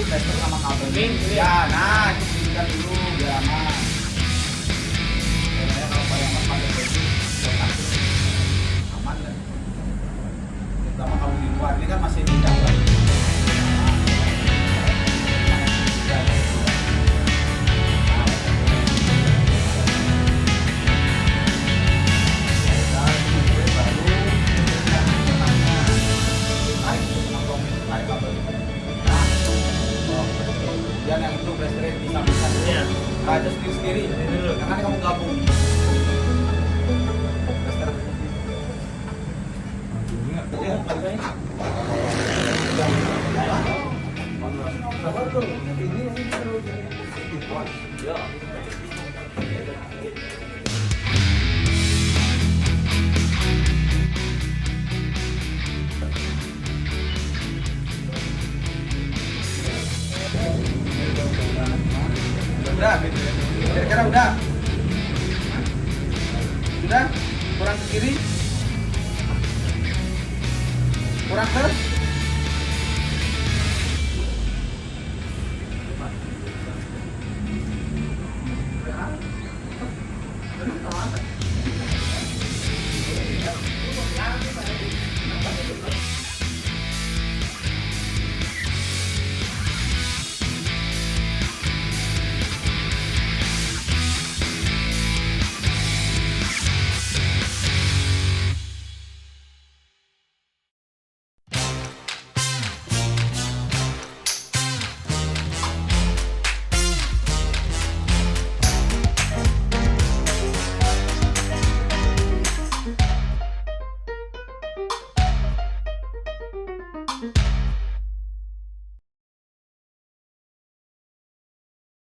tester sama kabel. Ini Ya, nah kita dulu biar aman. Karena kalau bayangan pakai baju aman kan. Terutama kalau di luar ini kan masih di dalam. Kemudian yang itu baterai disambungkan dulu. Iya. Nah, itu sendiri dulu. Jangan kamu gabung. Udah, kira-kira udah. Sudah? Kurang ke kiri? Kurang ke?